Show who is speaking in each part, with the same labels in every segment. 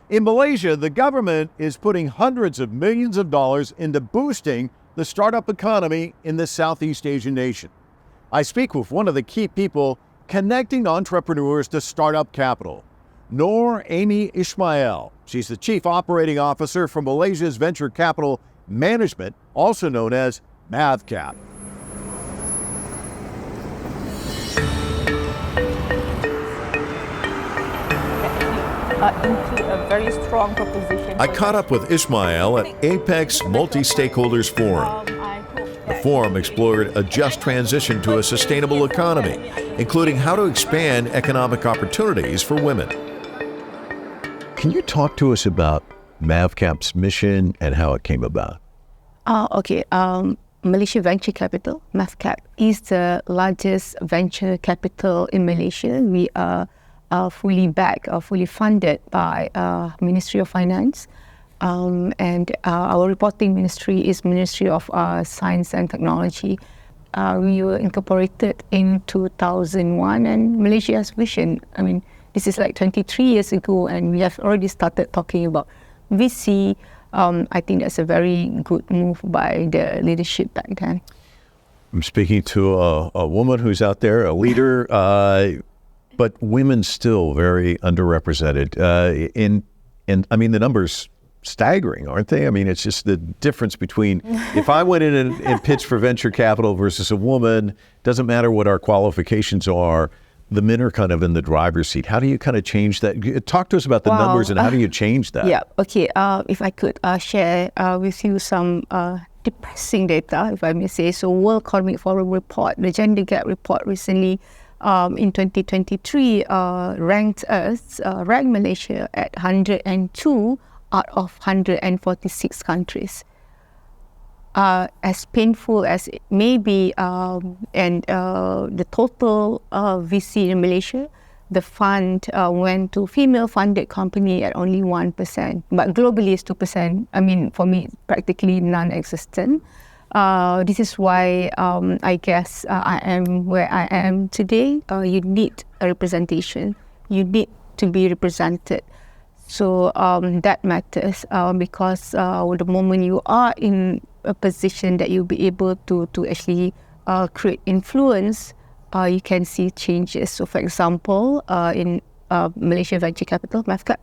Speaker 1: In Malaysia, the government is putting hundreds of millions of dollars into boosting the startup economy in this Southeast Asian nation. I speak with one of the key people connecting entrepreneurs to startup capital, Noor Amy Ismail. She's the Chief Operating Officer for Malaysia's Venture Capital Management, also known as Mavcap.
Speaker 2: Into a very strong proposition.
Speaker 1: I caught up with Ismail at Apex Multi-Stakeholders Forum. The forum explored a just transition to a sustainable economy, including how to expand economic opportunities for women. Can you talk to us about Mavcap's mission and how it came about?
Speaker 2: Okay. Malaysia Venture Capital, Mavcap, is the largest venture capital in Malaysia. We are fully backed or fully funded by Ministry of Finance. And our reporting ministry is Ministry of Science and Technology. We were incorporated in 2001, and Malaysia's vision, I mean, this is like 23 years ago, and we have already started talking about VC. I think that's a very good move by the leadership back then.
Speaker 1: I'm speaking to a woman who's out there, a leader, but women still very underrepresented. I mean, the numbers staggering, aren't they? I mean, it's just the difference between if I went in and pitched for venture capital versus a woman, doesn't matter what our qualifications are, the men are kind of in the driver's seat. How do you kind of change that? Talk to us about the numbers and how do you change that?
Speaker 2: Yeah, okay. If I could share with you some depressing data, if I may say. So World Economic Forum report, the gender gap report recently in 2023 ranked Malaysia at 102 out of 146 countries. As painful as it may be, and the total VC in Malaysia, the fund went to female-funded company at only 1%, but globally it's 2%. I mean, for me, practically non-existent. This is why I guess I am where I am today. You need a representation. You need to be represented. So that matters because the moment you are in a position that you'll be able to actually create influence, you can see changes. So for example, in Malaysia Venture Capital, Mavcap,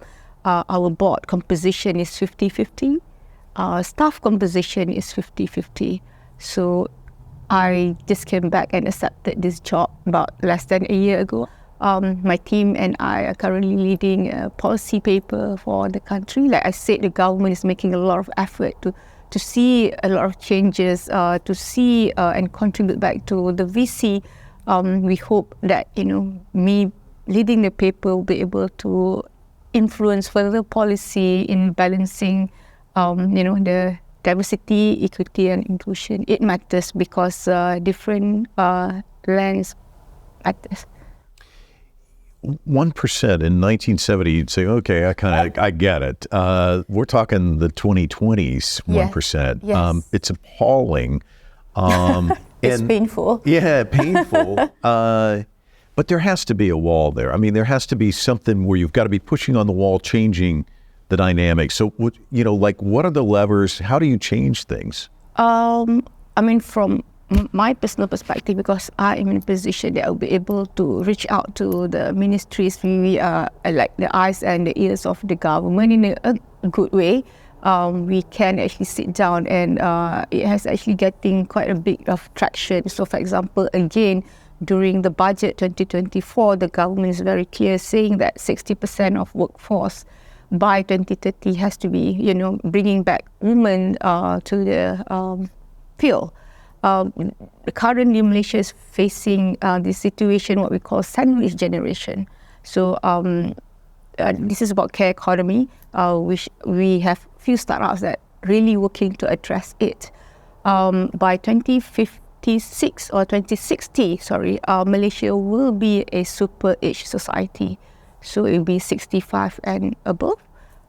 Speaker 2: our board composition is 50-50. Staff composition is 50-50. So I just came back and accepted this job about less than a year ago. My team and I are currently leading a policy paper for the country. Like I said, the government is making a lot of effort to see a lot of changes, to see and contribute back to the VC. We hope that, me leading the paper will be able to influence further policy in balancing, the diversity, equity, and inclusion. It matters because different lands matters.
Speaker 1: 1% in 1970, you'd say, okay, I get it. We're talking the 2020s, 1%.
Speaker 2: Yes.
Speaker 1: It's appalling.
Speaker 2: It's painful.
Speaker 1: Yeah, painful. But there has to be a wall there. I mean, there has to be something where you've got to be pushing on the wall, changing the dynamics. So, what are the levers? How do you change things?
Speaker 2: I mean, from my personal perspective, because I am in a position that I'll be able to reach out to the ministries. We are like the eyes and the ears of the government in a good way. We can actually sit down and it has actually getting quite a bit of traction. So for example, again, during the budget 2024, the government is very clear saying that 60% of workforce by 2030 has to be, bringing back women to the field. Currently, Malaysia is facing this situation, what we call sandwich generation. So this is about care economy, which we have few startups that really working to address it. By 2056 or 2060, Malaysia will be a super age society. So it will be 65 and above,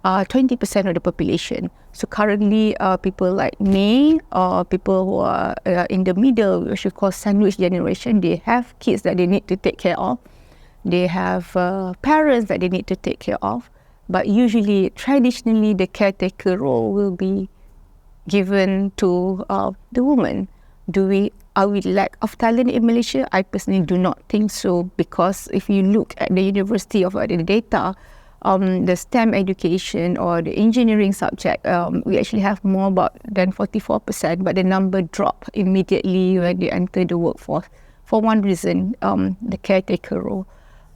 Speaker 2: 20% of the population. So currently, people like me, or people who are in the middle, which we call sandwich generation, they have kids that they need to take care of. They have parents that they need to take care of. but usually, traditionally, the caretaker role will be given to the woman. Are we lack of talent in Malaysia? I personally do not think so, because if you look at the university of the data, the STEM education or the engineering subject, we actually have more than 44%, but the number drop immediately when they enter the workforce. For one reason, the caretaker role.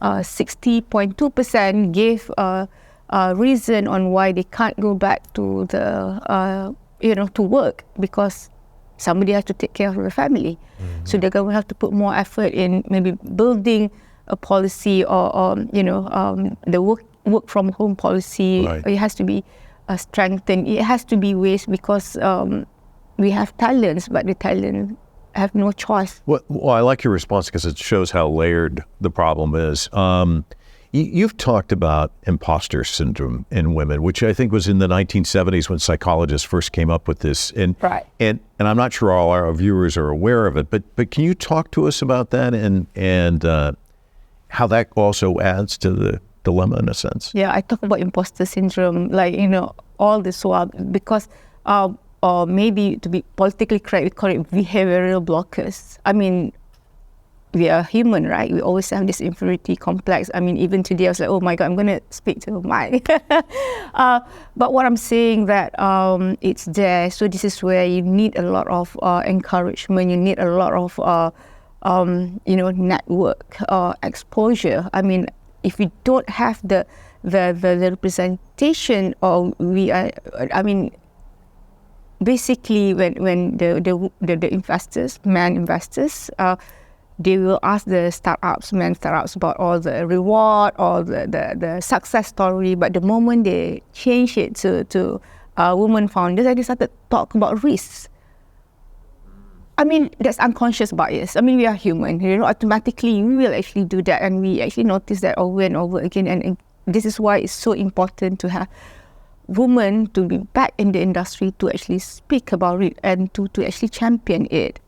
Speaker 2: 60.2% gave a reason on why they can't go back to the to work, because somebody has to take care of the family. So the government have to put more effort in maybe building a policy or the work from home policy.
Speaker 1: Right.
Speaker 2: It has to be strengthened. It has to be ways, because we have talents, but the talent have no choice.
Speaker 1: Well, I like your response because it shows how layered the problem is. You've talked about imposter syndrome in women, which I think was in the 1970s when psychologists first came up with this. And
Speaker 2: Right.
Speaker 1: And I'm not sure all our viewers are aware of it, but can you talk to us about that and how that also adds to the dilemma in a sense?
Speaker 2: Yeah, I talk about imposter syndrome, all this while, because, or maybe to be politically correct, we call it behavioral blockers. I mean, we are human, right? We always have this inferiority complex. I mean, even today, I was like, oh my God, I'm going to speak to Mike. But what I'm saying that it's there. So this is where you need a lot of encouragement. You need a lot of, network exposure. I mean, if we don't have the representation, or basically when the investors, man investors, they will ask the men startups about all the reward, all the success story. But the moment they change it to women founders, they started to talk about risks. I mean, that's unconscious bias. I mean, we are human. Automatically we will actually do that, and we actually notice that over and over again. And this is why it's so important to have women to be back in the industry to actually speak about it and to actually champion it.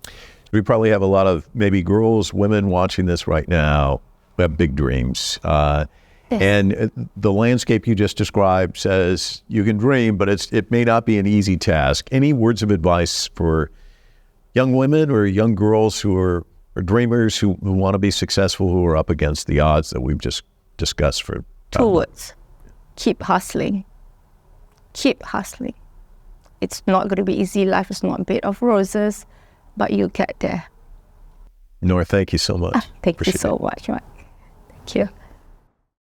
Speaker 1: We probably have a lot of maybe girls, women watching this right now who have big dreams.
Speaker 2: Yes.
Speaker 1: And the landscape you just described says you can dream, but it may not be an easy task. Any words of advice for young women or young girls who are dreamers who want to be successful, who are up against the odds that we've just discussed for
Speaker 2: 2 words. Keep hustling. Keep hustling. It's not going to be easy. Life is not a bed of roses, but you'll get there.
Speaker 1: Noor, thank you so much.
Speaker 2: Thank you
Speaker 1: Appreciate
Speaker 2: so
Speaker 1: it.
Speaker 2: much, Mike. Thank you.